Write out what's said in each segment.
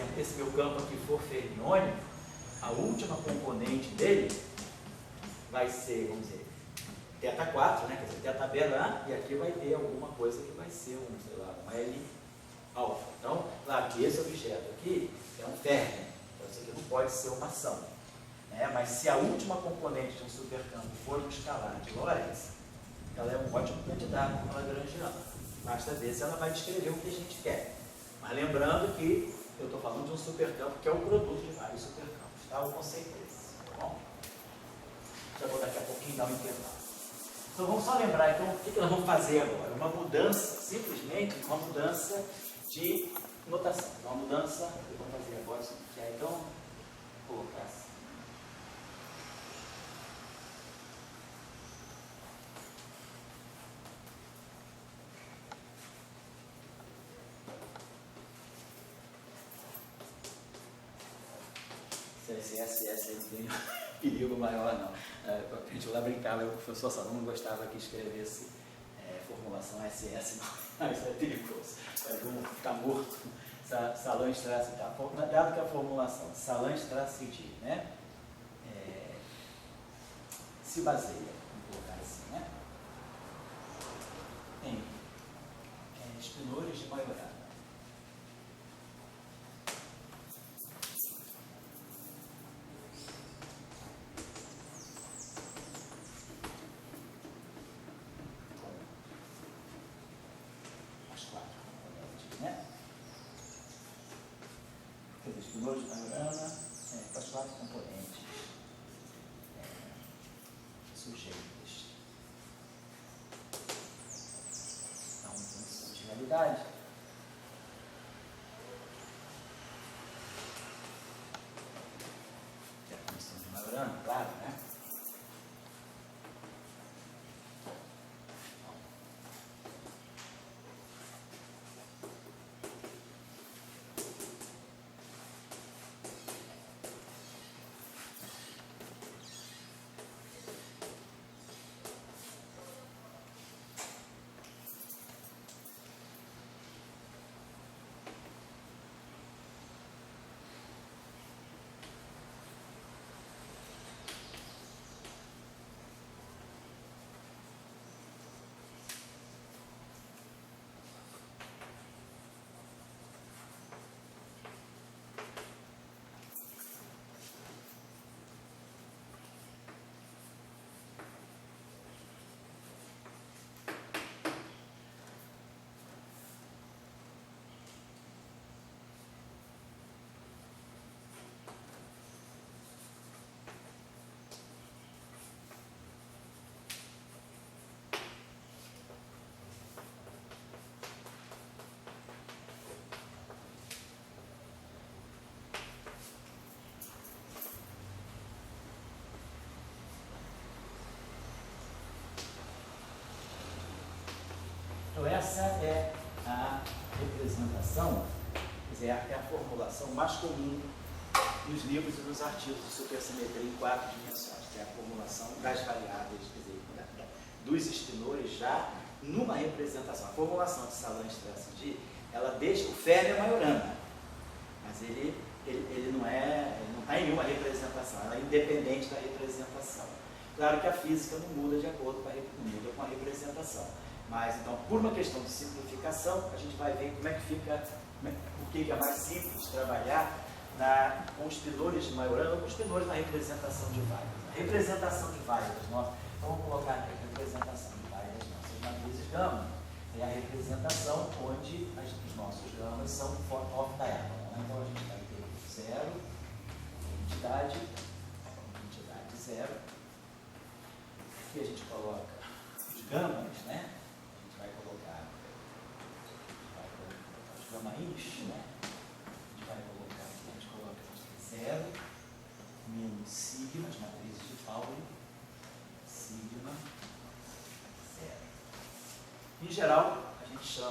exemplo, esse meu campo aqui for fermiônico, a última componente dele vai ser, vamos dizer, θ 4, né? Quer dizer, θ beta, e aqui vai ter alguma coisa que vai ser um, sei lá, um L alfa. Então, claro que esse objeto aqui é um férmio, então isso aqui não pode ser uma ação. Né? Mas se a última componente de um supercampo for um escalar de Lorentz, ela é um ótimo candidato para uma lagrangiana. Basta ver se ela vai descrever o que a gente quer. Mas lembrando que eu estou falando de um supercampo que é o produto de vários supercampos, tá? O conceito é esse, tá bom? Já vou daqui a pouquinho dar um intervalo. Então vamos só lembrar, então, o que nós vamos fazer agora? Uma mudança, simplesmente uma mudança de notação. Então, uma mudança, eu vou fazer agora, que é então, colocar assim. Esse SS aí não tem perigo maior, não. A gente lá brincava, o professor Salomão não gostava que escrevesse formulação SS, não, isso é perigoso. Vamos ficar morto. Salange traço e tal. Dado que a formulação Salange traço e D, né? Se baseia, vamos colocar assim, né? Em espinores de Majorana. Espinores de Majorana com as 4 componentes sujeitas. Então, função de realidade. É a função de Majorana, claro, né? Então, essa é a representação, quer dizer, é a formulação mais comum nos livros e nos artigos de supersimetria em 4 dimensões, que é a formulação das variáveis, quer dizer, dos espinores já numa representação. A formulação de Salange traço D, ela deixa o férmio Majorana, mas ele não está em nenhuma representação, ela é independente da representação. Claro que a física não muda de acordo com a representação. Mas, então, por uma questão de simplificação, a gente vai ver como é que fica, por que é mais simples trabalhar com os espinores de Majorana ou com os espinores na representação de Weierstrass. A representação de Weierstrass, então vamos colocar aqui a representação de Weierstrass, nossas matrizes gama, é a representação onde os nossos gamas são off-diagonal. Então, a gente vai ter 0, identidade 0, aqui a gente coloca os gamas, né? Vai colocar os gamains, né? A gente vai colocar aqui, a gente coloca 0, menos sigma, as matrizes de Pauli, sigma, 0. Em geral, a gente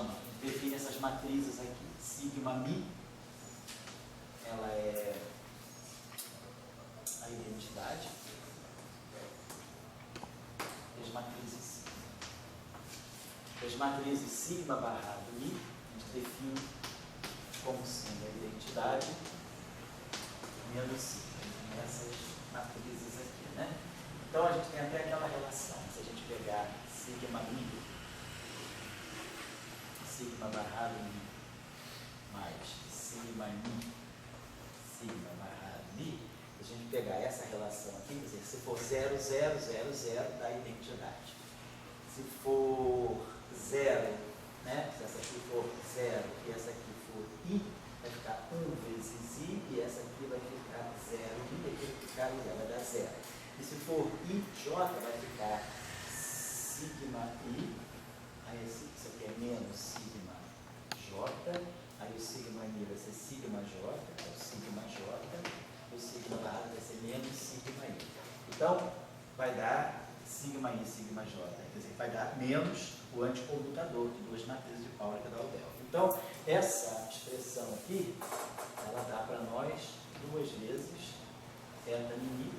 define essas matrizes aqui. Sigma mi, ela é a identidade, e as matrizes sigma barrado mi, a gente define como sendo a identidade. identidade menos sigma, nessas matrizes aqui, né? Então a gente tem até aquela relação, se a gente pegar sigma i, sigma barrado i, mais sigma i, sigma barrado i, se a gente pegar essa relação aqui, quer dizer, se for 0, 0, 0, 0, dá identidade. Se for 0, né? Se essa aqui for 0 e essa aqui for i, vai ficar 1 vezes i, e essa aqui vai ficar 0 i, e aqui vai ficar 0, vai dar 0. E se for ij, vai ficar sigma i, aí isso aqui é menos sigma j, aí o sigma i vai ser sigma j, aí o sigma j, o sigma barrado vai ser menos sigma i. Então, vai dar sigma i, sigma j, quer dizer, vai dar menos o anticomutador de duas matrizes de Pauli que dá o delta. Então, essa expressão aqui, ela dá para nós 2 vezes eta min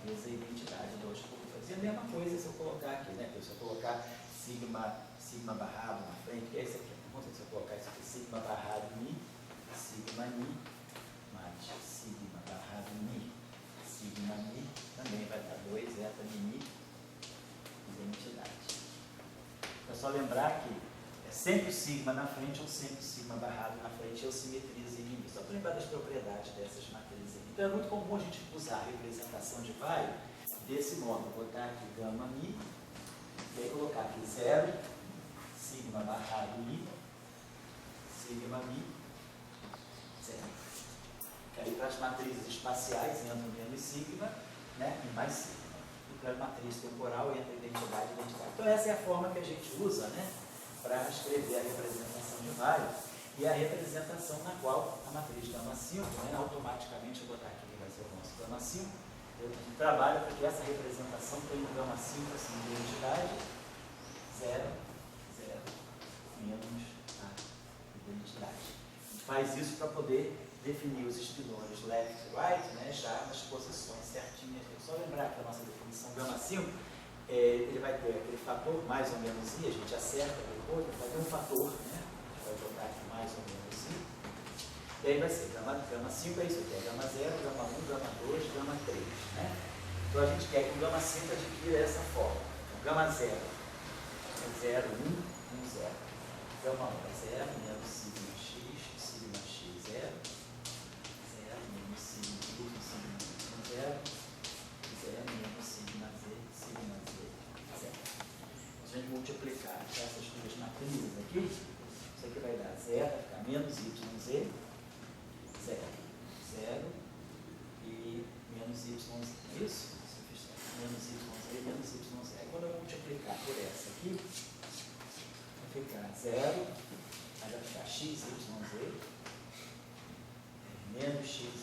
vezes a identidade do anticomutador. E a mesma coisa se eu colocar aqui, né? Se eu colocar sigma barrado na frente, que é esse aqui. Não sei se eu colocar isso aqui, sigma barrado mi, sigma mi, mais sigma barrado mi, sigma mi, também vai dar 2 eta min identidade. É só lembrar que é sempre o sigma na frente ou sempre o sigma barrado na frente, eu simetrizo em mim. Só para lembrar das propriedades dessas matrizes aqui. Então é muito comum a gente usar a representação de Weyl desse modo. Vou botar aqui gama mi, e aí colocar aqui 0, sigma barrado mi, sigma mi, 0. Que aí para as matrizes espaciais entra o menos sigma, né, e mais sigma. Para a matriz temporal entra identidade e identidade. Então essa é a forma que a gente usa, né, para escrever a representação de Weyl e a representação na qual a matriz gama 5, né, automaticamente, eu vou botar aqui que vai ser o nosso gama 5, eu trabalho para que essa representação tenha um gama 5 assim, de identidade 0, 0, menos a identidade. A gente faz isso para poder definir os espinores left e right, né, já nas posições certinhas. Só lembrar que a nossa definição gama 5, ele vai ter aquele fator mais ou menos i, a gente acerta depois, vai ter um fator, né, a gente vai botar aqui mais ou menos i, e aí vai ser gama 5 é isso aqui, é gama 0, gama 1, gama 2, gama 3, né? Então a gente quer que o gama 5 adquira essa forma. Então, gama 0 é 0, 1, 1, 0. Gama 1 é 0, menos sigma x, 0, 0, menos sigma y, sigma y, 0, 0, menos sigma z, 0. Se a gente multiplicar essas duas matrizes aqui, isso aqui vai dar 0, vai ficar menos yz, 0, 0 e menos yz, isso? Menos yz, menos yz. Quando eu multiplicar por essa aqui, vai ficar 0, aí vai ficar xyz, menos xyz,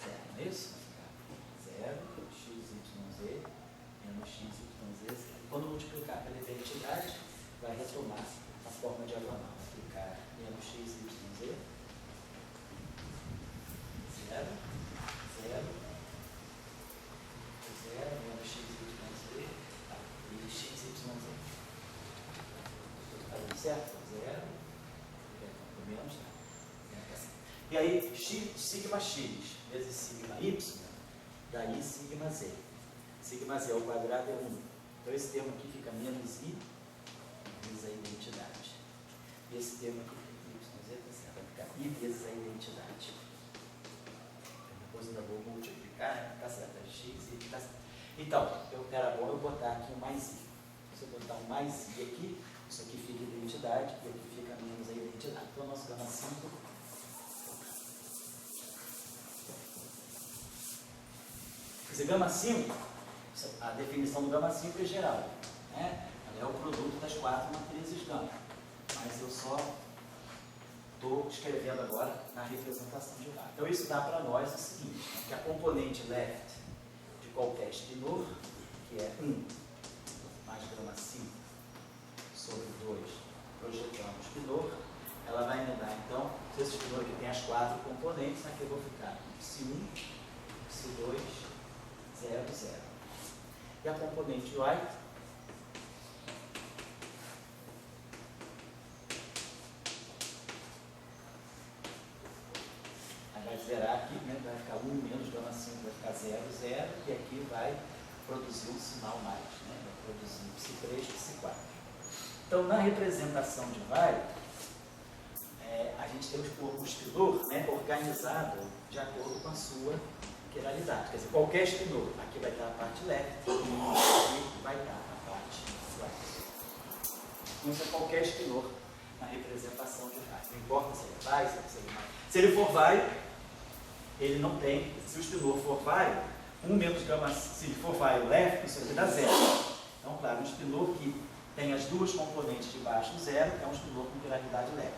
0, não é isso? Vai ficar 0, xyz, menos xyz, 0. Quando multiplicar pela identidade, vai retomar a forma diagonal. Vai ficar menos xyz, 0, 0, 0, menos xyz, e xyz. Está dando certo? 0, menos, e aí, sigma x vezes sigma y, daí sigma z. Sigma z ao quadrado é 1. Então, esse termo aqui fica menos i vezes a identidade. E esse termo aqui fica y, vai ficar i vezes a identidade. Depois ainda vou multiplicar, tá certo, é x e tá certo. Então, era bom eu botar aqui um mais i. Se eu botar um mais i aqui, isso aqui fica identidade e aqui fica menos a identidade. Então, o nosso gama 5... Esse gama 5, a definição do gama 5 é geral, né? Ela é o produto das 4 matrizes gama. Mas eu só estou escrevendo agora na representação de Weyl. Então isso dá para nós o seguinte, né? Que a componente left de qualquer espinor, que é 1 mais gama 5 sobre 2, projetando o espinor, ela vai me dar, então, se esse espinor aqui tem as 4 componentes, aqui eu vou ficar psi1, psi2, 0, 0. E a componente y, vai zerar aqui, né? Vai ficar 1 menos gama 5, vai ficar 0, 0, e aqui vai produzir um sinal mais, né? Vai produzir psi3, psi4. Então, na representação de vai, a gente tem o espinor, né, organizado de acordo com a sua quiralidade. Quer dizer, qualquer espinor, aqui vai estar a parte left, aqui vai estar a parte right. Então, isso é qualquer espinor na representação de vai. Não importa se ele vai, se ele vai. Se ele for vai, ele não tem. Se o espinor for vai, 1 menos gama, se ele for vai left, isso aqui dá 0. Então, claro, um espinor que tem as duas componentes de baixo e 0 é um espinor com quiralidade left.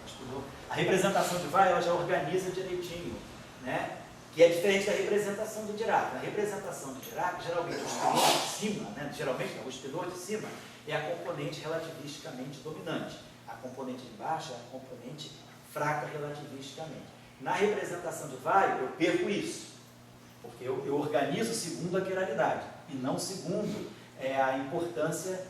A representação de vai, ela já organiza direitinho, né? Que é diferente da representação de Dirac. Na representação de Dirac, geralmente o espinor de cima, né? Geralmente não, o espinor de cima é a componente relativisticamente dominante. A componente de baixo é a componente fraca relativisticamente. Na representação de vai, eu perco isso, porque eu organizo segundo a quiralidade e não segundo a importância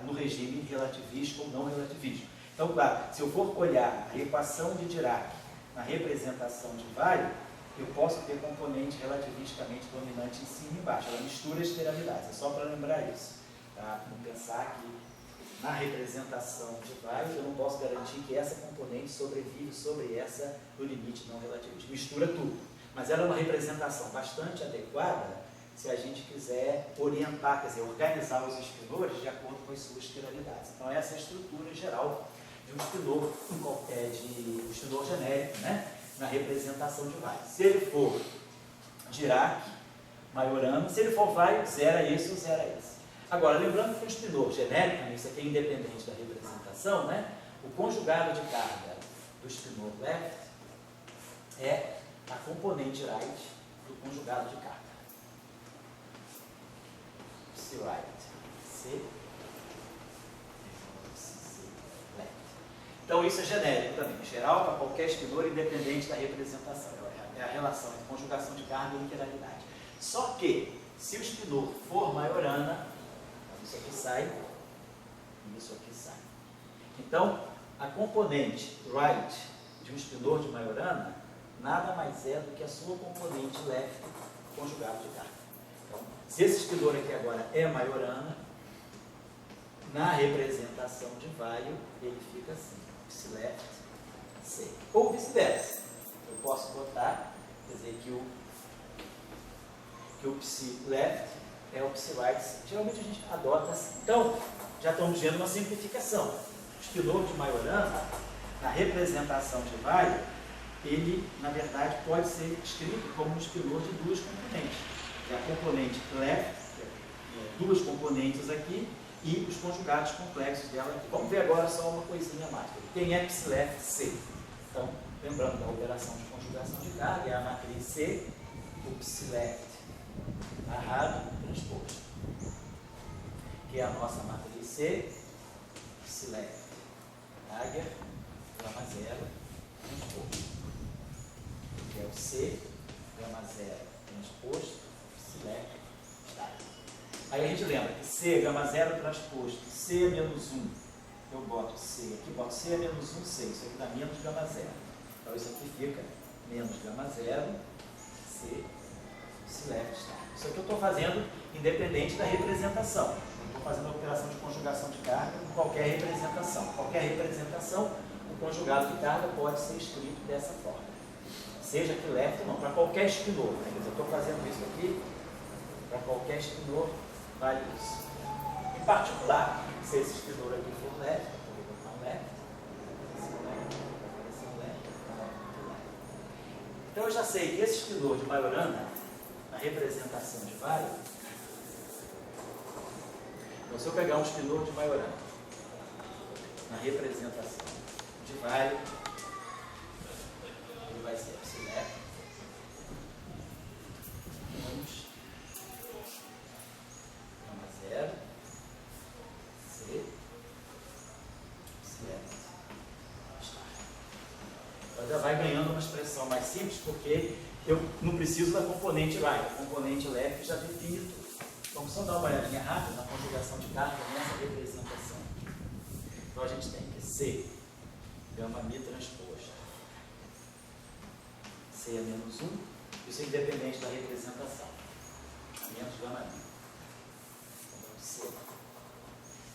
no regime relativístico ou não relativístico. Então, claro, se eu for olhar a equação de Dirac na representação de vai, eu posso ter componente relativisticamente dominante em cima e embaixo. Ela mistura as quiralidades, é só para lembrar isso. Tá? Não pensar que na representação de vai, eu não posso garantir que essa componente sobrevive sobre essa do limite não relativista. Mistura tudo. Mas ela é uma representação bastante adequada se a gente quiser orientar, quer dizer, organizar os espinores de acordo com as suas quiralidades. Então, essa é a estrutura geral de um espinor, de um espinor genérico, né? Na representação de vai. Se ele for Dirac, Majorana, se ele for vai, 0 é esse ou 0 é esse. Agora, lembrando que o espinor genérico, isso aqui é independente da representação, né? O conjugado de carga do espinor left é a componente right do conjugado de carga. Psi right, C left. Então isso é genérico também, geral para qualquer espinor independente da representação. É a relação entre conjugação de carga e quiralidade. Só que, se o espinor for Majorana, isso aqui sai e isso aqui sai. Então, a componente right de um espinor de Majorana nada mais é do que a sua componente left conjugado de carga. Então, se esse espinor aqui agora é Majorana, na representação de Weyl, ele fica assim, psi left, C. Ou vice-versa. Eu posso botar, quer dizer, que o psi left é o psi right. Geralmente a gente adota assim. Então, já estamos vendo uma simplificação. O espinor de Majorana, na representação de Weyl, ele, na verdade, pode ser escrito como um espinor de duas componentes. É a componente left, duas componentes aqui, e os conjugados complexos dela aqui. Vamos ver agora só uma coisinha mais. Quem é psi left C? Então, lembrando da operação de conjugação de carga, é a matriz C, o psi left narrado transposto, que é a nossa matriz C, psi left Lager, gama 0, transposto, que é o C, gama 0, transposto, psi left Lager. Aí a gente lembra que C, gama 0 transposto, C menos 1, eu boto C, aqui boto C menos 1, C, isso aqui dá menos gama 0. Então isso aqui fica menos gama 0, C, psi left Lager. Isso aqui eu estou fazendo independente da representação. Eu estou fazendo a operação de conjugação de carga em qualquer representação. Qualquer representação, o conjugado de carga pode ser escrito dessa forma. Seja que left ou não, para qualquer espinor. Né? Quer dizer, eu estou fazendo isso aqui para qualquer espinor, vale isso. Em particular, se esse espinor aqui for left, eu vou botar um left, esse left. Então eu já sei que esse espinor de Majorana, na representação de Weyl, então se eu pegar um espinor de Majorana na representação de Weyl, ele vai ser psi left menos gama 0, C, psi left. Então já vai ganhando uma expressão mais simples, porque eu não preciso da componente right, a componente left já define tudo. Vamos só dar uma olhadinha rápida na conjugação de carga nessa representação. Então a gente tem que C, gama mi transposto, C é menos 1, isso é independente da representação. Menos gama I. Então, C.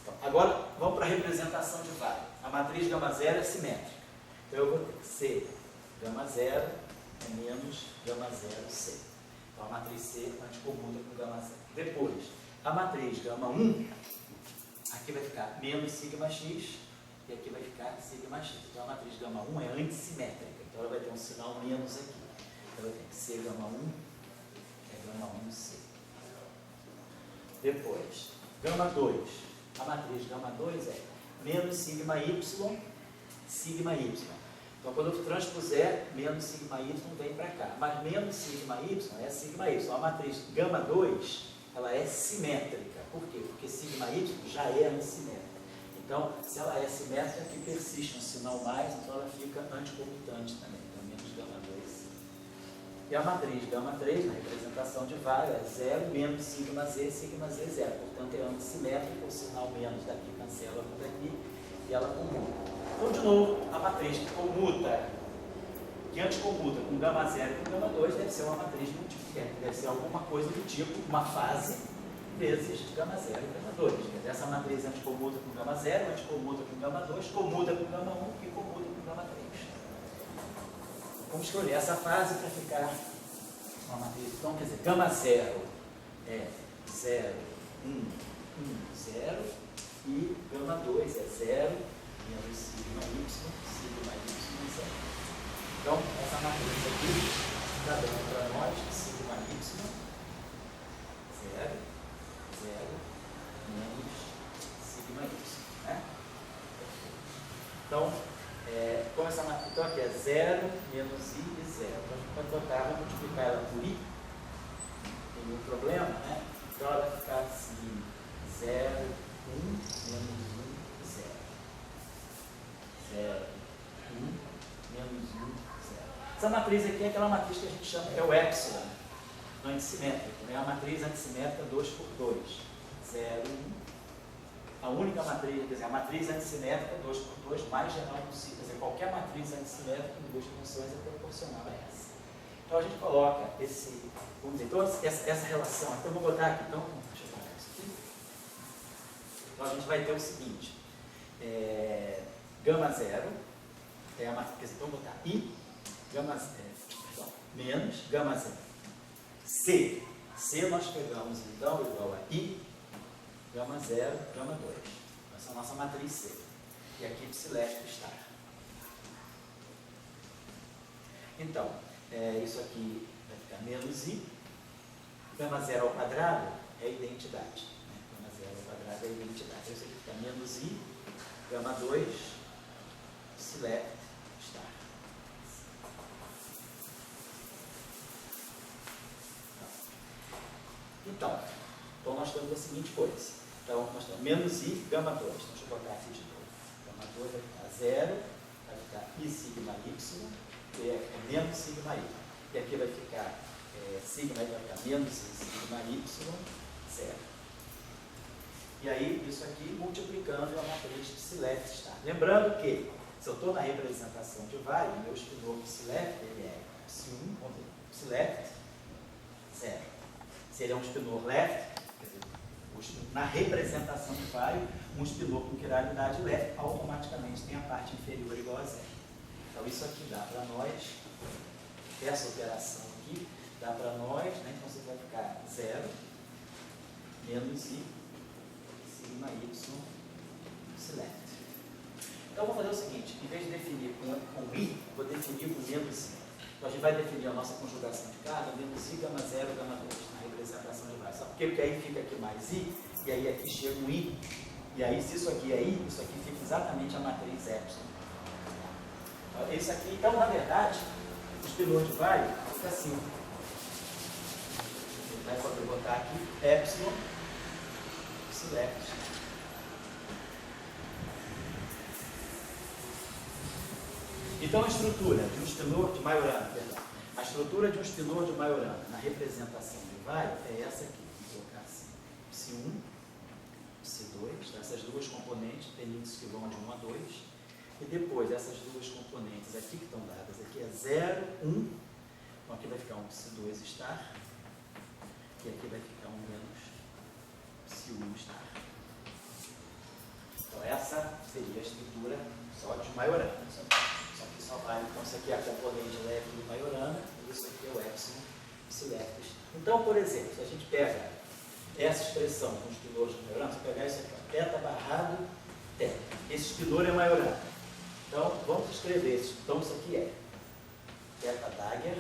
Então, agora, vamos para a representação de vale. A matriz gama 0 é simétrica. Então, eu vou ter que C gama 0 é menos gama 0 C. Então, a matriz C anticomuta com gama 0. Depois, a matriz gama 1, aqui vai ficar menos sigma x e aqui vai ficar sigma x. Então, a matriz gama 1 é antissimétrica. Então, ela vai ter um sinal menos aqui. Então, eu tenho que C gama 1 é gama 1C. Depois, gama 2. A matriz gama 2 é menos sigma y, sigma y. Então, quando eu transpuser, menos sigma y vem para cá. Mas menos sigma y é sigma y. A matriz gama 2, ela é simétrica. Por quê? Porque sigma y já é antissimétrica. Então, se ela é simétrica, aqui persiste um sinal mais, então ela fica anticomutante também. Então, menos gama 2. E a matriz gama 3, na representação de vale, é 0 menos sigma z 0. Portanto, é antissimétrica, o sinal menos daqui cancela por aqui e ela comuta. Então, de novo, a matriz que comuta, que anticomuta com gama 0 e com gama 2, deve ser uma matriz multiplicada, deve ser alguma coisa do tipo uma fase vezes gama 0 e gama 2. Quer dizer, essa matriz anticomuta com gama 0, anticomuta com gama 2, comuta com gama 1 e comuta com gama 3. Vamos escolher essa fase para ficar uma matriz. Então, quer dizer, gama 0 é 0, 1, 1, 0 e gama 2 é 0 menos sigma y, 0. Então, essa matriz aqui está dando para nós sigma y, 0, 0, menos sigma y. Né? Então, como essa matriz, então aqui é 0, menos i e 0. Então, a gente pode botar, vamos multiplicar ela por i, não tem nenhum problema, né? Então, ela vai ficar assim, 0, 1, menos 1, 0. 0, 1, menos 1, 0. Essa matriz aqui é aquela matriz que a gente chama, é o epsilon, no antissimétrico, né? A matriz antissimétrica 2 por 2, 0, 1. A única matriz, quer dizer, a matriz antissimétrica 2 por 2 mais geral possível. Quer dizer, qualquer matriz antissimétrica em duas dimensões é proporcional a essa. Então a gente coloca esse, vamos dizer, então, essa relação. Então eu vou botar aqui, então, deixa eu botar isso aqui. Então a gente vai ter o seguinte. Gama 0, é a matriz, quer dizer, vamos botar I, gama 0, menos gama 0. C nós pegamos então igual a I, gama 0, gama 2. Essa é a nossa matriz C. E aqui psileste está. Então, isso aqui vai ficar menos I, gama 0 ao quadrado é identidade. Né? Gama 0 ao quadrado é identidade. Então, isso aqui fica menos I, gama 2, select star. Então, nós temos a seguinte coisa. Então, nós temos menos i, gama 2. Então, deixa eu botar aqui de novo. Gama 2 vai ficar 0, vai ficar i sigma y, que é menos sigma y. E aqui vai ficar sigma, vai ficar menos i sigma y, 0. E aí, isso aqui multiplicando a matriz select star. Lembrando que, se eu estou na representação de vale, o meu espinor select ele é psi1, select 0. Se ele é um espinor left, quer dizer, na representação de vale, um espinor com quiralidade left automaticamente tem a parte inferior igual a 0. Então, isso aqui dá para nós, essa operação aqui, dá para nós, né? Então, você vai ficar 0 menos i sigma y select. Então, eu vou fazer o seguinte, em vez de definir com i, vou definir com menos i. Então, a gente vai definir a nossa conjugação de carga, menos i, gama 0, gama 2, na representação de vale. Só porque aí fica aqui mais i, e aí aqui chega um i, e aí se isso aqui é i, isso aqui fica exatamente a matriz epsilon. Isso aqui, então, na verdade, o espinor de vale fica assim. Ele vai poder botar aqui epsilon select. Então, a estrutura de um espinor de Majorana, a estrutura de um espinor de Majorana na representação de vale é essa aqui. Vou colocar assim, psi1, psi2, essas duas componentes têm índices que vão de 1 a 2, e depois essas duas componentes aqui que estão dadas, aqui é 0, 1, Então aqui vai ficar um psi2 estar, e aqui vai ficar um menos psi1 estar. Então essa seria a estrutura só de Majorana. Só que só vale, então isso aqui é a componente leve de Majorana, e isso aqui é o epsilon psiléticos. Então, por exemplo, se a gente pega essa expressão com os pilores de Majorana, se pegar isso aqui, ó, teta barrado teta. Esse pilor é Majorana. Então, vamos escrever isso. Então, isso aqui é teta Dagger,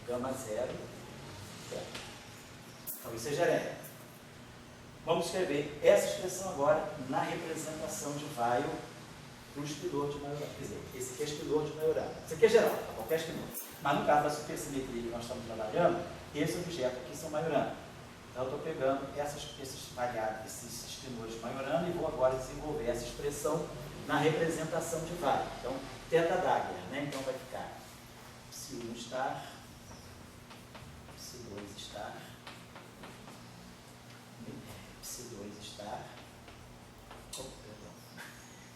gama zero, teta. Então, isso é Jeremiah. Vamos escrever essa expressão agora na representação de Weil para o espilor de Majorana. Quer dizer, esse aqui é espilor de Majorana. Isso aqui é geral, para qualquer espilor. Mas no caso da supersimetria que nós estamos trabalhando, esse objeto aqui são Majorana. Então, eu estou pegando esses variáveis, esses espilores de Majorana e vou agora desenvolver essa expressão na representação de Weil. Então, teta Dagger, né? Então, vai ficar psi1 estar, psi2 estar, psi2 estar,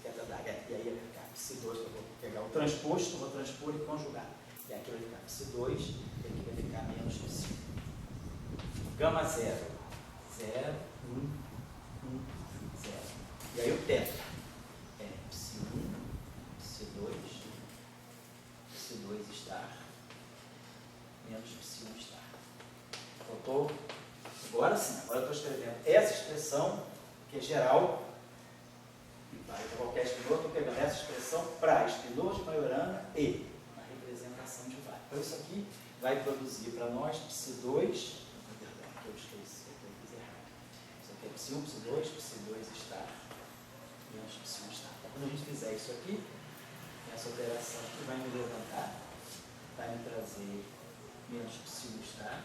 teta Dagger, e aí vai ficar psi2, eu vou pegar o transposto, vou transpor e conjugar. E aqui vai ficar psi2, e aqui vai ficar menos psi. Gama 0, 0, 1, 1, 0. E aí o teta é psi1, psi2, psi2 estar, menos psi1 estar. Faltou? Agora sim, agora eu estou escrevendo essa expressão, que é geral, e para qualquer espilor, estou pegando essa expressão para espilor de Majorana e na representação de Weil. Então isso aqui vai produzir para nós psi2, eu esqueci, eu fiz errado. Isso aqui é psi1, psi2, psi2 estar, menos psi1 estar. Então, quando a gente fizer isso aqui, essa operação aqui vai me levantar, vai me trazer menos psi1 estar.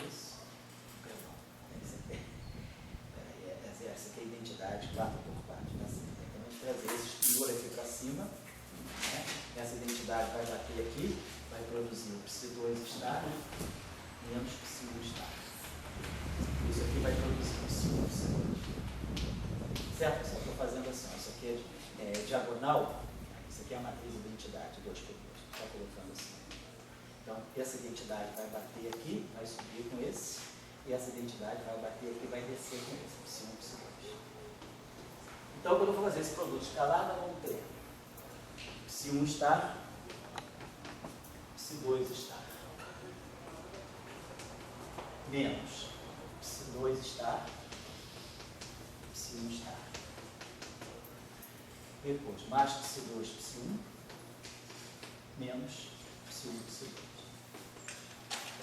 Isso. Perdão. Essa aqui é a identidade 4x4. Então, a gente trazer esse espilor aqui para cima. Né? Essa identidade vai bater aqui, vai produzir o psi2 estar menos psi1 estar. Isso aqui vai produzir o psi1, psi2. Certo? Só estou fazendo assim. Isso aqui é diagonal. Isso aqui é a matriz de identidade 2 por 2. Estou colocando assim. Então, essa identidade vai bater aqui, vai subir com esse. E essa identidade vai bater aqui e vai descer com esse. Psi1, psi2. Então, quando eu for fazer esse produto escalar, nós vamos ter psi1 estar, psi2 estar, menos psi2 estar, psi1 estar. Depois, mais psi2, psi1, menos psi1, psi2.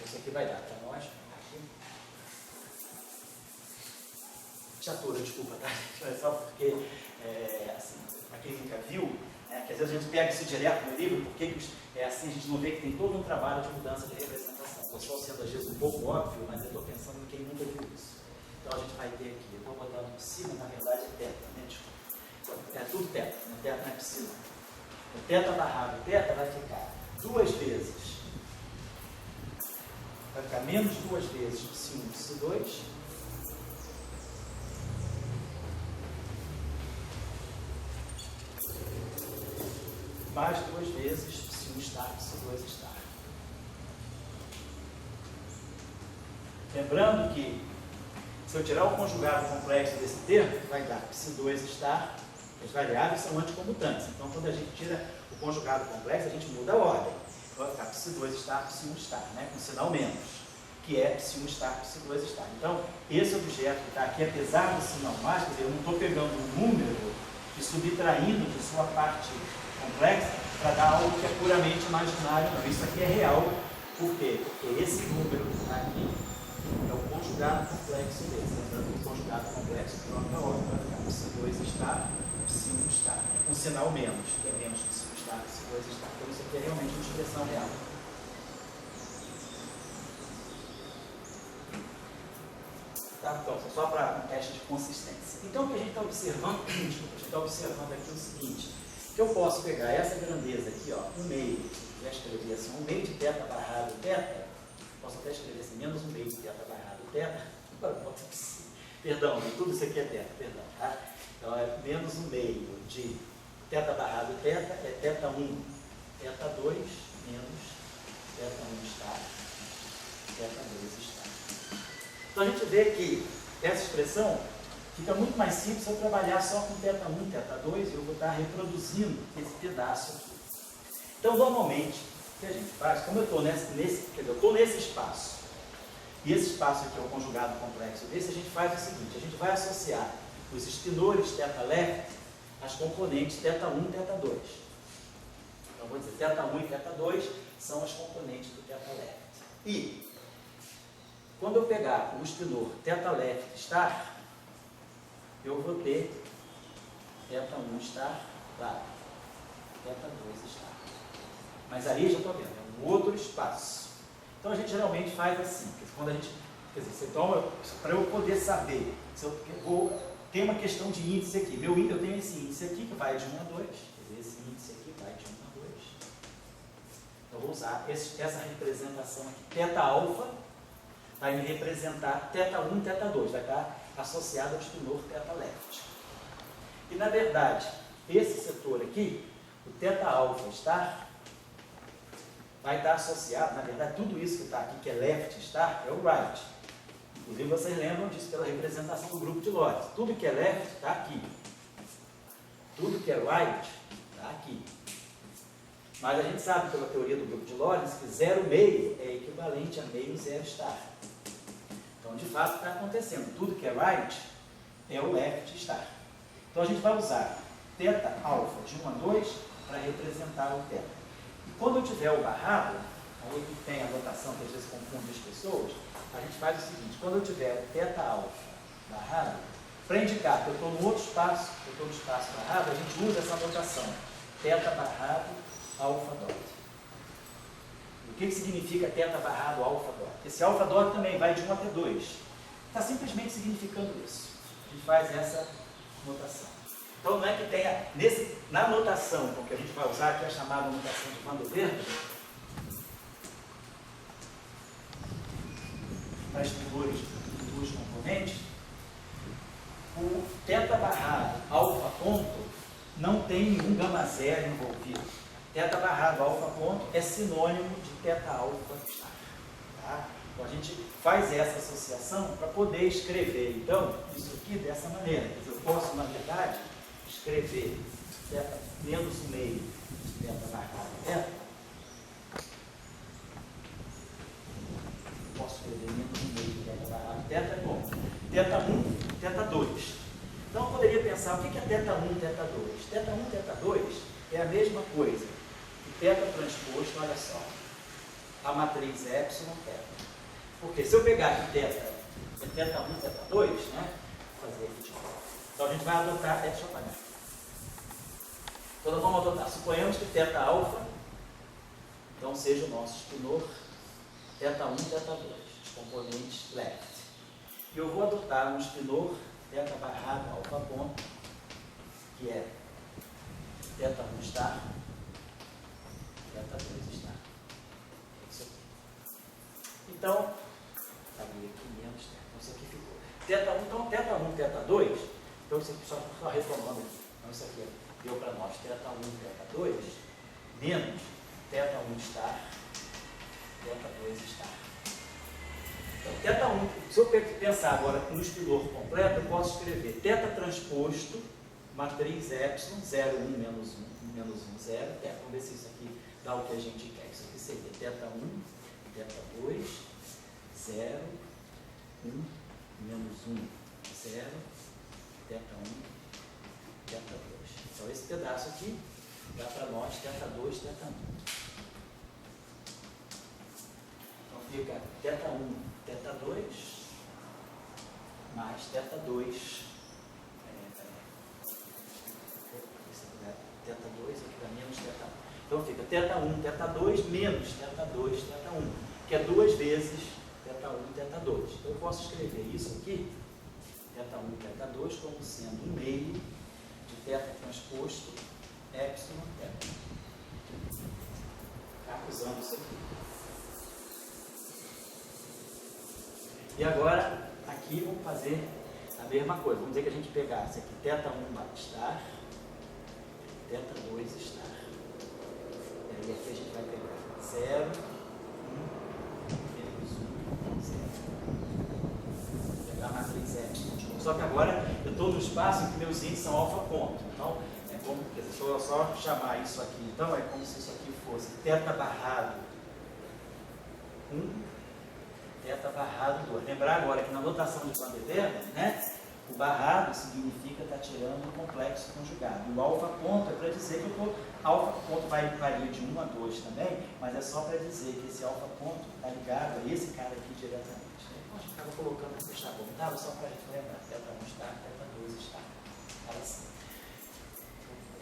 Isso aqui vai dar para nós. Aqui. Chatura, desculpa, tá? É só porque, assim, para quem nunca viu, que às vezes a gente pega isso direto no livro, porque assim a gente não vê que tem todo um trabalho de mudança de representação. Estou só sendo às vezes um pouco óbvio, mas eu estou pensando em quem nunca viu isso. Então a gente vai ter aqui, eu estou botando psi, na verdade é teta, né? Desculpa. É tudo teta, né? Teta não é psi. O teta barrado teta vai ficar 2 vezes. Vai ficar menos 2 vezes psi1, psi2. Mais 2 vezes psi1 estar, psi2 estar. Lembrando que, se eu tirar o conjugado complexo desse termo, vai dar psi2 estar. As variáveis são anticomutantes. Então, quando a gente tira o conjugado complexo, a gente muda a ordem. Vai ficar psi2 estar, psi1 estar, né? Com sinal menos, que é psi1 estar, psi2 estar. Então, esse objeto que está aqui, apesar do sinal mais, quer dizer, eu não estou pegando um número e subtraindo de sua parte complexa para dar algo que é puramente imaginário. Não, isso aqui é real. Por quê? Porque esse número que está aqui é o conjugado complexo dele. Lembrando que o conjugado complexo troca a ordem, vai ficar psi2 estar, psi1 estar. Um sinal menos, que é menos psi1 estar, psi2 estar. Então isso aqui é realmente uma expressão real. Tá? Então, só para um teste de consistência. Então o que a gente está observando, a gente está observando aqui o seguinte, que eu posso pegar essa grandeza aqui, ó, 1/2, já escrevi assim, 1/2 de teta barrado teta, posso até escrever assim, menos 1/2 de teta barrado teta, perdão, tudo isso aqui é teta, perdão, tá? Então é menos 1/2 de teta barrado teta, é teta 1, teta 2, menos θ1 estar, θ2 estar. Então a gente vê que essa expressão fica muito mais simples se eu trabalhar só com θ1, θ2, e eu vou estar reproduzindo esse pedaço aqui. Então, normalmente, o que a gente faz, como eu estou nesse espaço, e esse espaço aqui é o conjugado complexo desse, a gente faz o seguinte, a gente vai associar os espinores θ left às componentes θ1 e θ2. Então, vou dizer, θ1 e θ2 são as componentes do θ left. E, quando eu pegar o espinor θ left star, eu vou ter θ1 star lá, θ2 star. Mas aí já estou vendo, é um outro espaço. Então a gente geralmente faz assim, quando a gente, quer dizer, você toma, para eu poder saber, se eu vou, tem uma questão de índice aqui, eu tenho esse índice aqui que vai de 1 a 2, quer dizer, esse índice aqui vai de 1 a 2. Então eu vou usar essa representação aqui, θ alfa, vai me representar θ1 e θ2, vai estar associado ao espinor θ left. E na verdade, esse setor aqui, o θ alfa star, vai estar associado, na verdade, tudo isso que está aqui, que é left star, é o right. Inclusive, vocês lembram disso pela representação do grupo de Lorentz. Tudo que é left está aqui. Tudo que é right está aqui. Mas a gente sabe pela teoria do grupo de Lorentz que 0 meio é equivalente a meio 0 star. Então, de fato, está acontecendo. Tudo que é right é o left star. Então, a gente vai usar θ alfa de 1 a 2 para representar o θ. Quando eu tiver o barrado, aí que tem a notação que às vezes confunde as pessoas, a gente faz o seguinte, quando eu tiver o θ alfa barrado, para indicar que eu estou no outro espaço, eu estou no espaço barrado, a gente usa essa notação, θ barrado, alfa dot. O que significa θ barrado, alfa dot? Esse alfa dot também vai de 1 até 2. Está simplesmente significando isso. A gente faz essa notação. Então, não é que tenha, na notação que a gente vai usar, que é a chamada notação de Van der Waals, para as figuras de duas componentes, o θ barrado alfa ponto não tem nenhum gama zero envolvido. Θ barrado alfa ponto é sinônimo de θ alfa star. Tá? Então, a gente faz essa associação para poder escrever, então, isso aqui dessa maneira. Eu posso, na verdade, escrever θ menos o meio de θ barrado θ. Posso escrever menos o meio de θ barrado θ é bom. θ1, θ2. Então eu poderia pensar, o que é θ1 e θ2? θ1 e θ2 é a mesma coisa que θ transposto, olha só, a matriz epsilon θ. Porque se eu pegar aqui θ, é θ1 e θ2, né? Vou fazer aqui de novo. Então a gente vai adotar, deixa eu apagar. Então nós vamos adotar, suponhamos que θ alfa, então seja o nosso espinor θ1 e θ2, os componentes left. E eu vou adotar um espinor θ barrado alfa ponto, que é θ1 star, θ2 star. Isso aqui. Então, sabia aqui menos θ, então isso aqui ficou. θ1, então θ1 e θ2, então isso aqui só retomando aqui. Então isso aqui deu para nós θ1 e θ2 menos θ1 star, θ2 star. Então, θ1, se eu pensar agora no espinor completo, eu posso escrever θ transposto, matriz epsilon, 0, 1, menos 1, 0. Vamos ver se isso aqui dá o que a gente quer. Isso aqui seria θ1, θ2, 0, 1, menos 1, 0, θ1, θ2. Então, esse pedaço aqui dá para nós θ2, θ1. Então, fica θ1, θ2, mais θ2, θ2 aqui dá menos θ1. Então, fica θ1, θ2, menos θ2, θ1, que é 2 vezes θ1 e θ2. Então, eu posso escrever isso aqui, θ1 e θ2, como sendo 1 meio de θ transposto epsilon θ. Tá? Usando isso aqui. E agora, aqui vamos fazer a mesma coisa. Vamos dizer que a gente pegasse aqui θ1 star, θ2 star. E aí aqui a gente vai pegar 0, 1, menos 1, 0. Vou pegar a matriz epsilon. Só que agora eu estou no espaço em que meus índices são alfa ponto. Então, é como, se eu só chamar isso aqui, então é como se isso aqui fosse θ barrado 1, θ barrado 2. Lembrar agora que na notação de Van der Waals, né, o barrado significa estar tirando um complexo conjugado. E o alfa ponto é para dizer que eu estou. Alfa ponto varia de 1 a 2 também, mas é só para dizer que esse alfa ponto está ligado a esse cara aqui diretamente. Então a gente estava colocando aqui, está bom? Estava só para a gente lembrar. θ1 está, θ2 está. Era assim.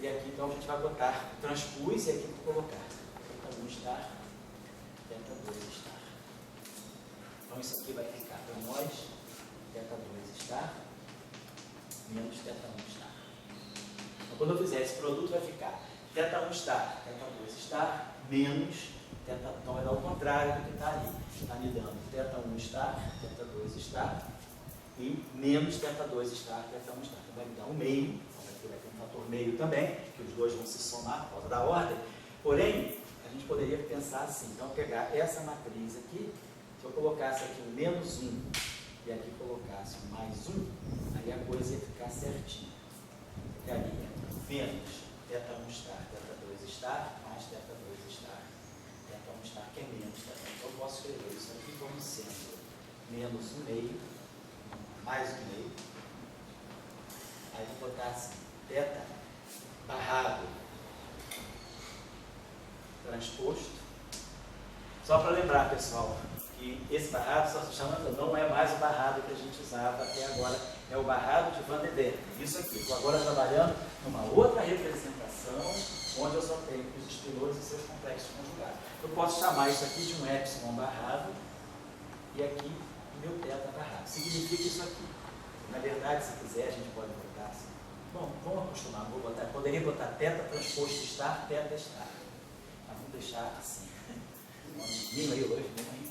E aqui então a gente vai botar o transpus e aqui vou colocar θ1 está, θ2 está. Então isso aqui vai ficar para nós, θ2 está, menos θ1 está. Então quando eu fizer esse produto vai ficar θ1 está, θ2 está, menos θ, então vai dar o contrário do que está ali. Está me dando θ1 está, θ2 está, e menos θ2 está, θ1 está. Então vai me dar um meio, então aqui vai ter um fator meio também, que os dois vão se somar por causa da ordem. Porém, a gente poderia pensar assim, então pegar essa matriz aqui, se eu colocasse aqui um menos 1 e aqui colocasse um mais 1, aí a coisa ia ficar certinha. Ficaria menos θ1 está, θ2 está, mais θ2 está, θ1 está, que é menos θ1. Então eu posso escrever isso aqui como sendo menos 1 meio, mais 1 meio. Aí vou botar assim, θ barrado transposto. Só para lembrar, pessoal, que esse barrado só se chama, não é mais o barrado que a gente usava até agora, é o barrado de Van der Waals. Isso aqui, estou agora trabalhando numa outra representação, onde eu só tenho os espinores e seus complexos conjugados. Eu posso chamar isso aqui de um epsilon barrado, e aqui o meu θ barrado. Significa isso aqui. Na verdade, se quiser, a gente pode botar assim. Bom, vamos acostumar, poderia botar θ transposto estar, θ estar. Mas vamos deixar assim. Menino aí hoje, né?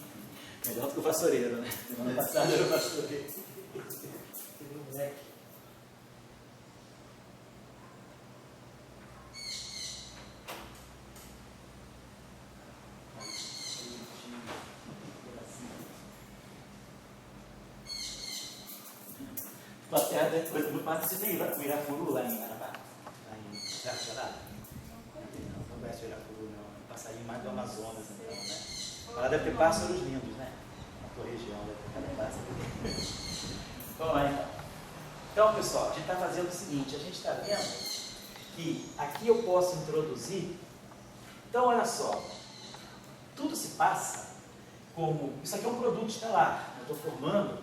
Melhor do que o vassoureiro, né? Semana passada era o vassoureiro. Moleque. Até depois do participei do Irapuru lá em Marabá, lá em Jardim. Não conhece o Irapuru, não. Passarinho mais do Amazonas, então, né? Ela deve ter pássaros lindos, né? Na tua região deve ter cada pássaro. Vamos lá, então. Então, pessoal, a gente está fazendo o seguinte, a gente está vendo que aqui eu posso introduzir. Então, olha só, tudo se passa como, isso aqui é um produto escalar, eu estou formando,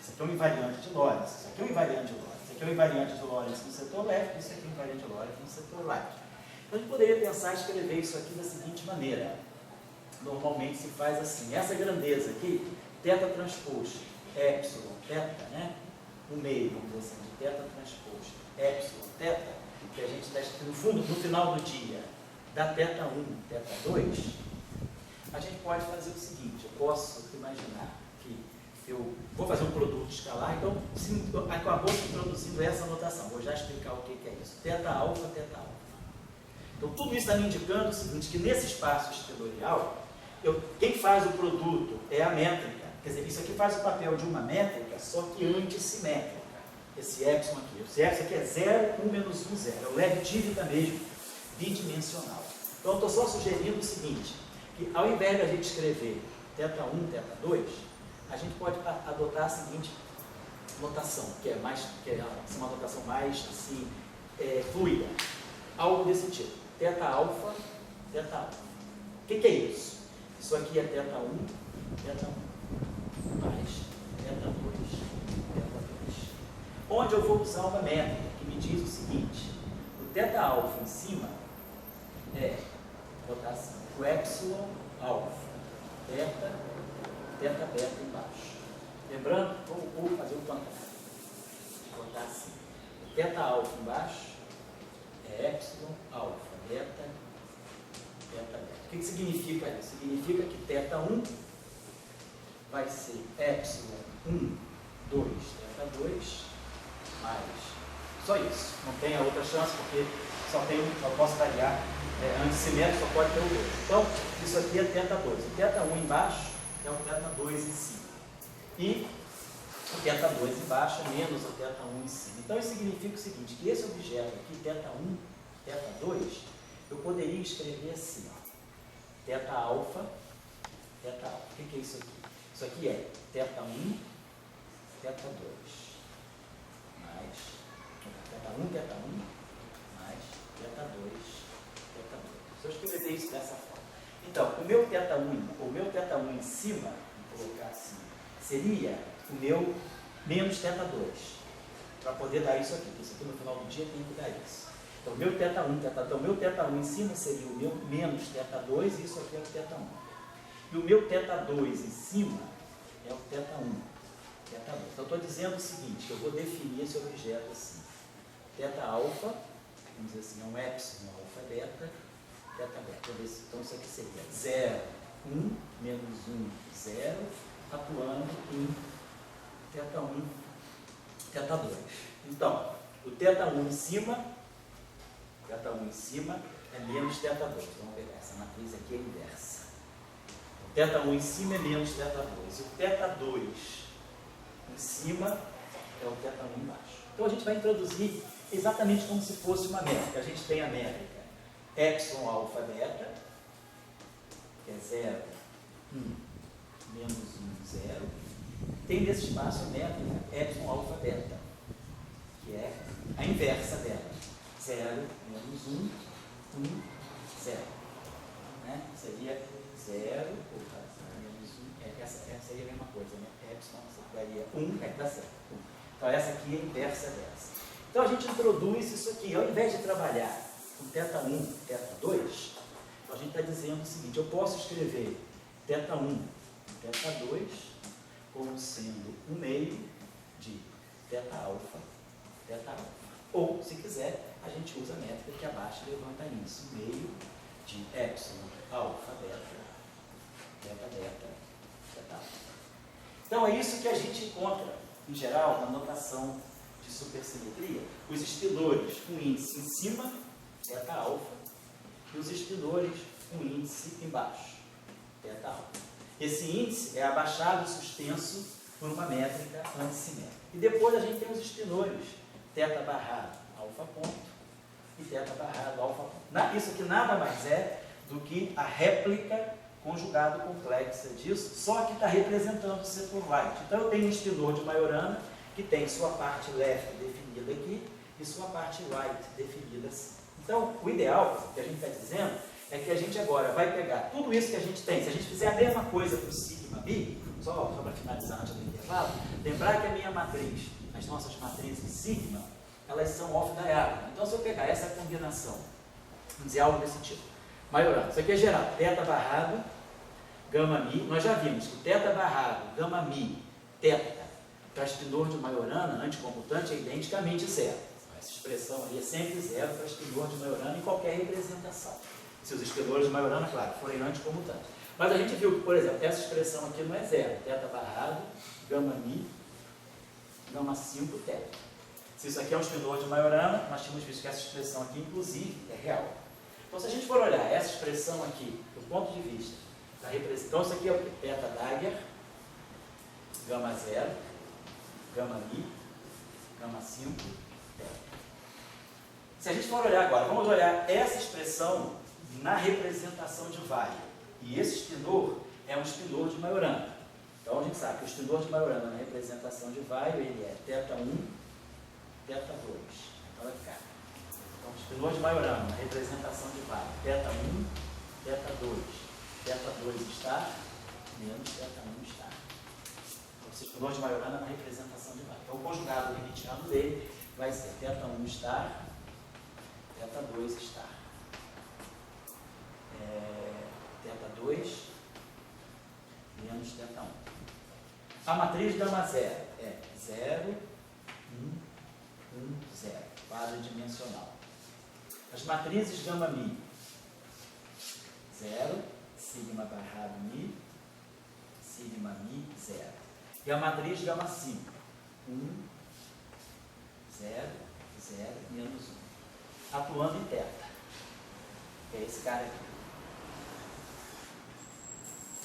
isso aqui é um invariante de Lorentz, isso aqui é um invariante de Lorentz, isso aqui é um invariante de Lorentz no setor left, isso aqui é um invariante de Lorentz no setor right. Então, a gente poderia pensar em escrever isso aqui da seguinte maneira. Normalmente se faz assim, essa grandeza aqui, θ transposto, epsilon, θ, né? O meio, vamos dizer assim, de θ transposto, epsilon, θ, que a gente está no fundo, no final do dia, da θ1, θ2, a gente pode fazer o seguinte, eu posso imaginar que eu vou fazer um produto escalar, então acabou se introduzindo essa notação, vou já explicar o que é isso, θ alfa, θ alfa. Então tudo isso está me indicando o seguinte, que nesse espaço estelorial, quem faz o produto é a métrica. Quer dizer, isso aqui faz o papel de uma métrica, só que antissimétrica. Esse epsilon aqui. Esse epsilon aqui é 0, 1 menos 1, 0. É o Lev-Dívida mesmo, bidimensional. Então, eu estou só sugerindo o seguinte, que ao invés de a gente escrever θ1, θ2, a gente pode adotar a seguinte notação, que é uma notação mais assim, fluida. Algo desse tipo. Θ alfa, θ alfa. O que é isso? Isso aqui é θ1, θ1. Mais θ2, θ2. Onde eu vou usar uma métrica que me diz o seguinte, o θ alfa em cima é, botar assim, o epsilon alfa, θ beta embaixo. Lembrando, vou fazer o contrário. Vou botar assim, o θ alfa embaixo é epsilon alfa, beta. O que significa isso? Significa que θ1 vai ser epsilon 1, 2, θ2, mais. Só isso. Não tem a outra chance, porque só posso variar antissimétrico, só pode ter o 2. Então, isso aqui é θ2. O θ1 embaixo é o θ2 em cima. E o θ2 embaixo é menos o θ1 em cima. Então, isso significa o seguinte, que esse objeto aqui, θ1, θ2, eu poderia escrever assim, ó, θα, θα. O que é isso aqui? Isso aqui é θ1, θ2, mais θ1, θ1, mais θ2, θ2. Se eu escrever isso dessa forma. Então, o meu θ1 em cima, vou colocar assim, seria o meu menos θ2, para poder dar isso aqui, porque isso aqui no final do dia tem que dar isso. Então, o meu θ1 em cima seria o meu menos θ2, e isso aqui é o θ1. E o meu θ2 em cima é o θ1. Então, eu estou dizendo o seguinte, que eu vou definir esse objeto assim. Θα, vamos dizer assim, é um epsilon, alfa, beta, θ beta. Então, isso aqui seria 0, 1, menos 1, 0, atuando em θ1, θ2. Então, o θ1 em cima é menos θ2. Vamos pegar essa matriz aqui, é inversa. O θ1 em cima é menos θ2. O θ2 em cima é o θ1 embaixo. Então, a gente vai introduzir exatamente como se fosse uma métrica. A gente tem a métrica epsilon, alfa, beta, que é 0, 1, menos 1, 0. Tem nesse espaço a métrica epsilon, alfa, beta, que é a inversa dela. 0, menos 1, 1, 0. Né? Seria 0, menos 1, essa seria a mesma coisa, né? Epsilon daria 1, dá certo. 1. Então, essa aqui é a inversa dessa. Então, a gente introduz isso aqui. Ao invés de trabalhar com θ1, θ2, a gente está dizendo o seguinte, eu posso escrever θ1 e θ2 como sendo o meio de θα, θα. Ou, se quiser, a gente usa a métrica que abaixo levanta isso, meio de epsilon, alfa, beta, θ beta, θ. Então, é isso que a gente encontra, em geral, na notação de supersimetria, os espinores com índice em cima, θα, e os espinores com índice embaixo, θα. Esse índice é abaixado e suspenso por uma métrica antissimétrica. E depois a gente tem os espinores, θ barrado, alfa ponto, e θ barrado, alfa ponto. Isso aqui nada mais é do que a réplica conjugado complexa disso, só que está representando o setor right. Então, eu tenho um espinor de Majorana que tem sua parte left definida aqui e sua parte right definida assim. Então, o ideal, que a gente está dizendo, é que a gente agora vai pegar tudo isso que a gente tem. Se a gente fizer a mesma coisa para o sigma bi, só para finalizar antes do intervalo, lembrar que a minha matriz, as nossas matrizes sigma, elas são off-diagonal. Então, se eu pegar essa combinação, vamos dizer algo desse tipo, Majorana, isso aqui é geral, θ barrado, gama mi, nós já vimos que θ barrado, gama mi, θ, para espinor de Majorana, anticomutante, é identicamente zero. Essa expressão aí é sempre zero para espinor de Majorana em qualquer representação. Se os espinores de Majorana, claro, forem anticomutantes. Mas a gente viu que, por exemplo, essa expressão aqui não é zero. Θ barrado, gama mi, gama 5, θ. Se isso aqui é um espinor de Majorana, nós tínhamos visto que essa expressão aqui, inclusive, é real. Então, se a gente for olhar essa expressão aqui, do ponto de vista da representação, então isso aqui é o que? Θ Dagger, gama 0, gama mi, gama 5, θ. Se a gente for olhar agora, vamos olhar essa expressão na representação de Weyl. E esse espinor é um espinor de Majorana. Então, a gente sabe que o espinor de Majorana na representação de Weyl, ele é θ1, θ2. Então, vai ficar. Então, o espinor de Majorana na representação de Weyl, θ1, θ2. θ2 está, menos θ1 está. Então, esse espinor de Majorana na representação de Weyl. Então, o conjugado limitiano dele vai ser θ1 estar, θ2 estar. θ2 menos θ1. A matriz gama 0 é 0, 1, 1, 0, quadridimensional. As matrizes gama mi, 0, sigma barrado mi, sigma mi, 0. E a matriz gama 5, 1, 0, 0, menos 1. atuando em teta. Que é esse cara aqui.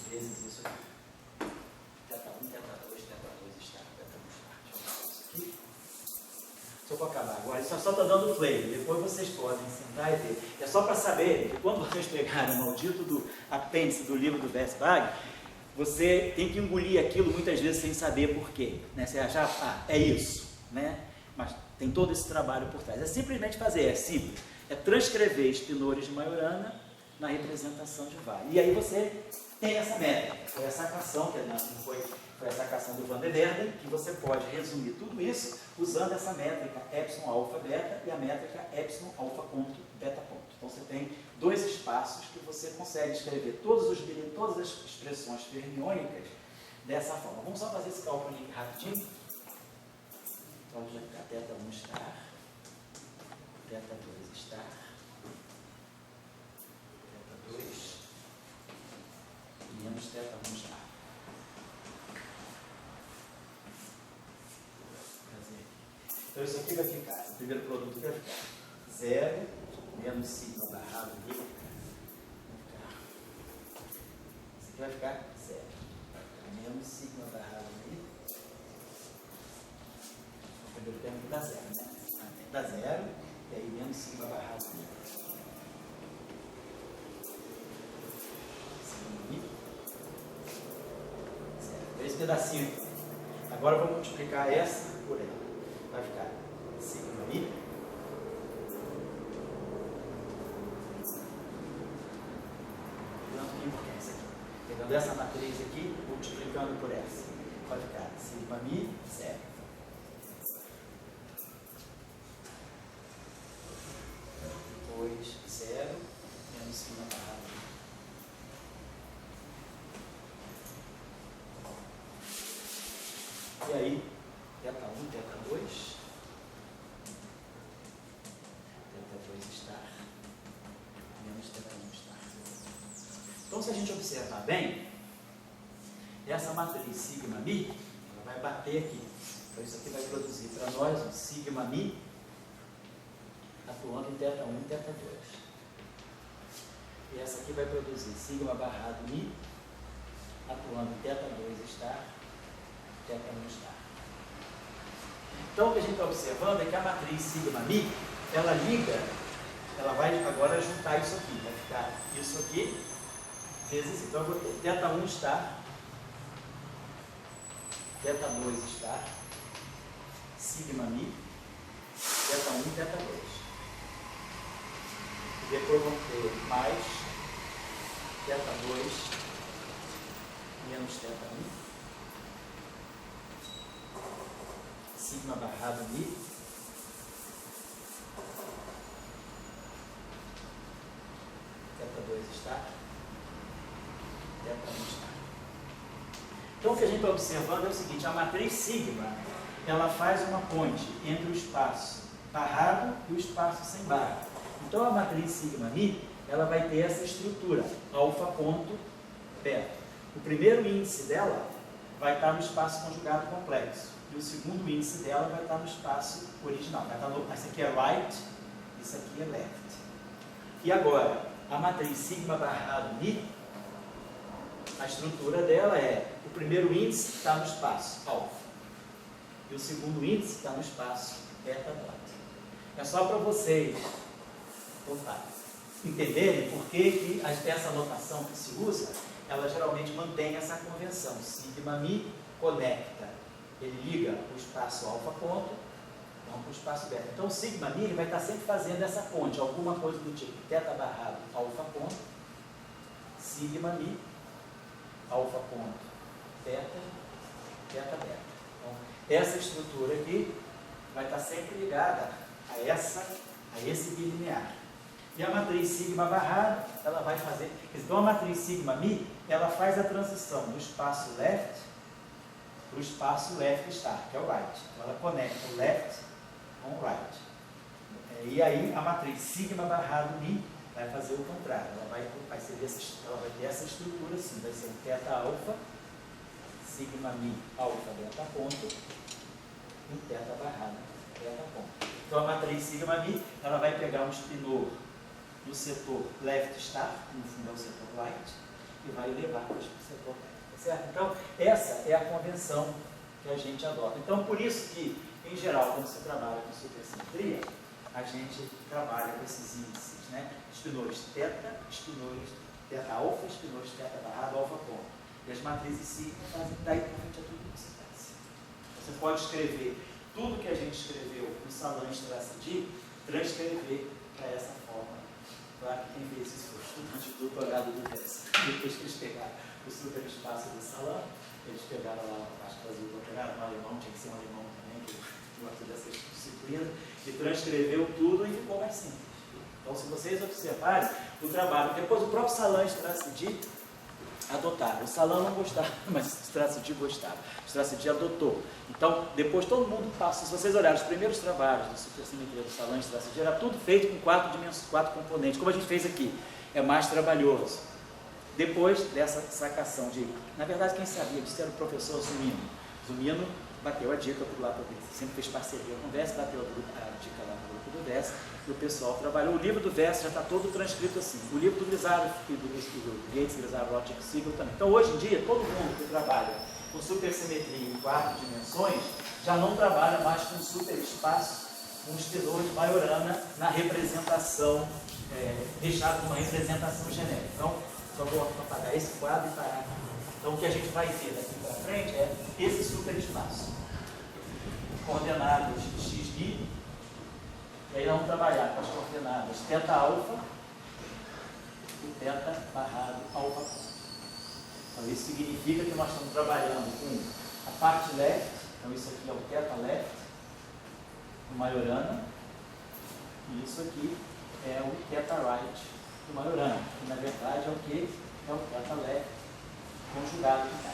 Vezes isso aqui. Teta 1, teta 2, teta 2, start, teta 1, start. Isso aqui. Só para acabar agora, isso só está dando play. Depois vocês podem sentar e ver. É só para saber que quando vocês pegarem o maldito do apêndice do livro do Westphal, você tem que engolir aquilo muitas vezes sem saber por quê. Né? Você achar, é isso. Né? Mas tem todo esse trabalho por trás. É simplesmente fazer, é simples. É transcrever Spinores de Majorana na representação de Weyl. E aí você tem essa métrica. Foi essa sacação, que não foi a sacação do Van der Waerden, que você pode resumir tudo isso usando essa métrica epsilon alfa beta e a métrica epsilon alfa ponto beta ponto. Então você tem dois espaços que você consegue escrever todas as expressões fermiônicas dessa forma. Vamos só fazer esse cálculo aqui rapidinho. Então vai ficar teta 1 star, teta 2 star, teta 2 menos teta 1 star. Então isso aqui vai ficar, o primeiro produto vai ficar 0 menos sigma barrado aqui. Isso aqui vai ficar 0. Vai ficar menos sigma barrado aqui. O primeiro termo que dá 0, né? Dá 0, e aí menos sigma barrado aqui. Esse pedacinho. Agora vamos multiplicar essa por ela. Vai ficar sigma i. Tanto que importância aqui. Pegando essa matriz aqui, multiplicando por essa. Vai ficar sigma mi, 0. Depois 0, menos sigma barrado. E aí, teta 1, teta 2, teta 2 star, menos teta 1 star. Então, se a gente observar bem, essa matriz sigma mi, ela vai bater aqui. Então, isso aqui vai produzir para nós um sigma mi atuando em teta 1 e teta 2. E essa aqui vai produzir sigma barrado mi atuando em teta 2 star, teta 1 star. Então, o que a gente está observando é que a matriz sigma mi, ela liga, ela vai agora juntar isso aqui, vai ficar isso aqui, vezes, então eu vou ter teta 1 star, teta 2 star, sigma mi, teta 1 e teta 2. E depois vamos ter mais teta 2 menos teta 1. Sigma barrado mi, teta 2 star, teta 1 star. Então o que a gente está observando é o seguinte, a matriz sigma, ela faz uma ponte entre o espaço barrado e o espaço sem barra. Então a matriz sigma mi, ela vai ter essa estrutura, alfa ponto beta. O primeiro índice dela vai estar no espaço conjugado complexo. E o segundo índice dela vai estar no espaço original. Vai estar no, esse aqui é right, isso aqui é left. E agora, a matriz sigma barrado mi, a estrutura dela é, o primeiro índice está no espaço alfa. E o segundo índice está no espaço beta dot. É só para vocês entenderem por que essa notação que se usa, ela geralmente mantém essa convenção. Sigma mi conecta, ele liga o espaço alfa ponto, não para o espaço beta. Então, o sigma mi ele vai estar sempre fazendo essa ponte, alguma coisa do tipo teta barrado alfa ponto, sigma mi, alfa ponto, beta, beta, beta. Então, essa estrutura aqui vai estar sempre ligada a esse bilinear. E a matriz sigma barrado, ela vai fazer... Então, a matriz sigma mi, ela faz a transição do espaço left para o espaço left star, que é o right. Então, ela conecta o left com o right. E aí, a matriz sigma barrado mi vai fazer o contrário. Ela vai ter essa estrutura assim, vai ser um teta alfa, sigma mi alfa beta ponto, e um teta barrado beta ponto. Então a matriz sigma mi, ela vai pegar um espinor no setor left star, que no fundo é o setor right, e vai levar para o setor right, certo? Então essa é a convenção que a gente adota. Então por isso que, em geral, quando você trabalha com supersimetria, a gente trabalha com esses índices, né? Espinores teta, espinores teta alfa, espinores teta barrado, alfa ponto. E as matrizes sigma fazem daí para frente a tudo que você faz. Você pode escrever tudo que a gente escreveu no Salan-Strassi, transcrever para essa forma. Claro que quem fez isso foi o estudante do doutorado do VESS. Depois que eles pegaram o superespaço do Salan, eles pegaram lá, acho que fazia o doutorado no alemão, tinha que ser um alemão também, que gosta dessas disciplinas, e transcreveu tudo e ficou mais simples. Então, se vocês observarem o trabalho, depois o próprio Salan-Strassi adotaram. O Salan não gostava, mas o Strassi gostava. O Strassi adotou. Então, depois todo mundo passa. Se vocês olharem os primeiros trabalhos de supersimetria do Salan-Strassi, era tudo feito com 4 componentes, como a gente fez aqui. É mais trabalhoso. Depois dessa sacação de... Na verdade, quem sabia disso era o professor Zumino. Zumino bateu a dica lá para ele. Sempre fez parceria com o VESS, bateu a dica lá no grupo do VESS. E o pessoal trabalhou. O livro do VESS já está todo transcrito assim. O livro do Grisaro, do Gates, Grisaro, Roth e Siegel também. Então, hoje em dia, todo mundo que trabalha com supersimetria em 4 dimensões já não trabalha mais com superespaço, com espinor de Majorana na representação, deixado uma representação genérica. Então, só vou apagar esse quadro e parar. Então, o que a gente vai ver daqui para frente é esse superespaço. Coordenadas xi, e aí vamos trabalhar com as coordenadas θ alfa e θ barrado alfa. Então, isso significa que nós estamos trabalhando com a parte left, então isso aqui é o θ left, do Majorana, e isso aqui é o θ right do Majorana, que na verdade é o que? É o θ left conjugado de cá.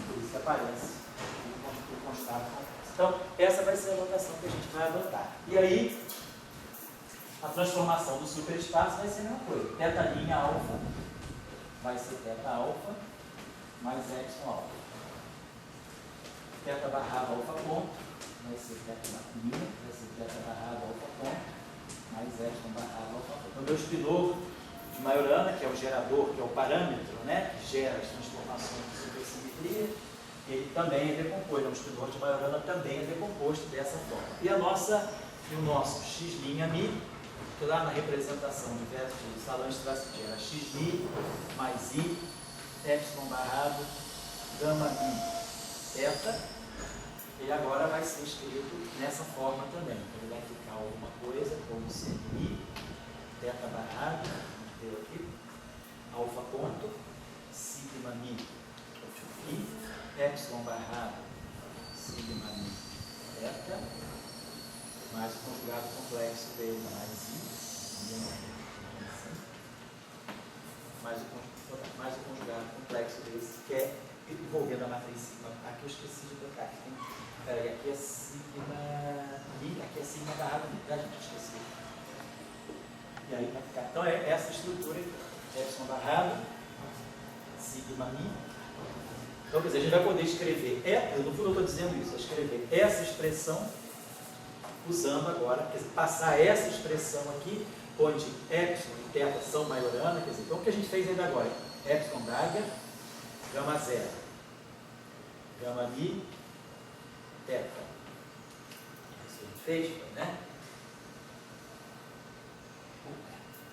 Por isso que aparece o conjugado complexo. Então, essa vai ser a notação que a gente vai adotar. E aí, a transformação do superespaço vai ser a mesma coisa. Θ' alfa vai ser θ alfa mais epsilon alfa. Θ barrado alfa ponto vai ser θ' vai ser θ barrado alfa ponto mais epsilon barrado alfa ponto. Então, meu espinor de Majorana, que é o gerador, que é o parâmetro, né, que gera as transformações de supersimetria, ele também é decomposto. O espinor de Majorana também é decomposto dessa forma. E o nosso x' mi, que lá na representação de verso de Salan-Strassi era xi mais i, epsilon barrado, gama mi, θ, e agora vai ser escrito nessa forma também. Ele vai ficar alguma coisa como CI, θ barrado, deu aqui, alfa ponto, sigma mi, i, epsilon barrado, sigma mi, θ, mais o conjugado complexo dele, mais i, mais o conjugado complexo desse, que é envolvendo a matriz sigma. Aqui eu esqueci de botar. Peraí, aqui é sigma mi, aqui é sigma barrado mi, já a gente esqueceu. E aí vai ficar. Então é essa estrutura aqui. Epsilon barrado, sigma mi. Então, quer dizer, a gente vai poder escrever, no fundo eu estou dizendo isso, escrever essa expressão usando agora, quer dizer, passar essa expressão aqui, onde epsilon e θ são Majorana, quer dizer, então o que a gente fez ainda agora? Epsilon Dagger, gama zero, gama mi, θ. Isso a gente fez, né?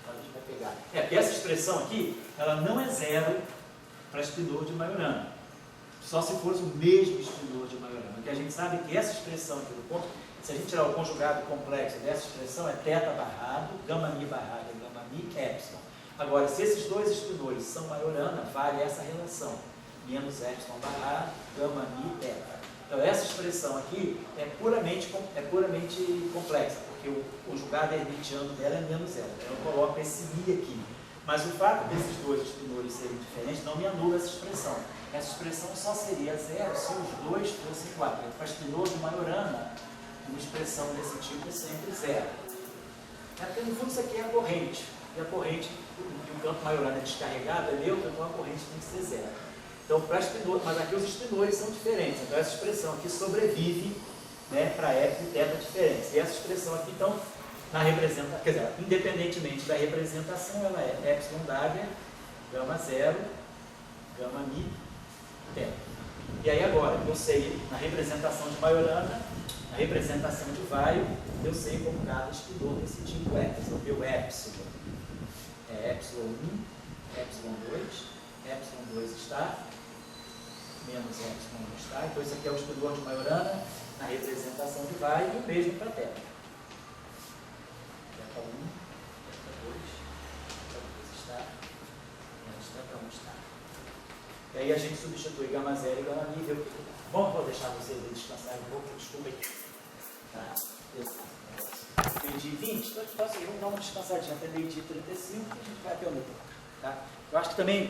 Então a gente vai pegar. Porque essa expressão aqui, ela não é zero para espinor de Majorana. Só se fosse o mesmo espinor de Majorana. Porque a gente sabe que essa expressão aqui do ponto, se a gente tirar o conjugado complexo dessa expressão, é θ barrado, gama mi barrado, gama mi, epsilon. Agora, se esses dois espinores são Majorana, vale essa relação. Menos epsilon barrado, gama mi, θ. Então, essa expressão aqui é puramente complexa, porque o conjugado hermitiano dela é menos zero. Então, eu coloco esse mi aqui. Mas o fato desses dois espinores serem diferentes não me anula essa expressão. Essa expressão só seria zero se os dois fossem 4. Para espinor de Majorana, uma expressão desse tipo é sempre zero. Porque no fundo isso aqui é a corrente. E a corrente, de um campo Majorana é descarregado, é neutro, então a corrente tem que ser zero. Então, para espinor, mas aqui os espinores são diferentes. Então essa expressão aqui sobrevive né, para epsilon e teta diferentes. E essa expressão aqui, então, na representação, quer dizer, independentemente da representação, ela é epsilon Dagger, gama zero, gama mi, teta. E aí agora, eu sei, na representação de Majorana, na representação de Weyl, eu sei como cada estudou desse tipo epsilon. Meu epsilon é epsilon 1, epsilon 2, epsilon 2 está, menos epsilon 1 está. Então isso aqui é o estudor de Majorana na representação de Weyl e o mesmo para teta. Teta 1, teta 2, teta 2 está, menos teta 1 está. E aí a gente substitui gama zero e gama mi. Bom, vou deixar vocês descansarem um pouco, desculpa aí. Tá, meio-dia 20, então vamos dar uma descansadinha até meio-dia 35 e a gente vai até o metrô. Tá? Eu acho que também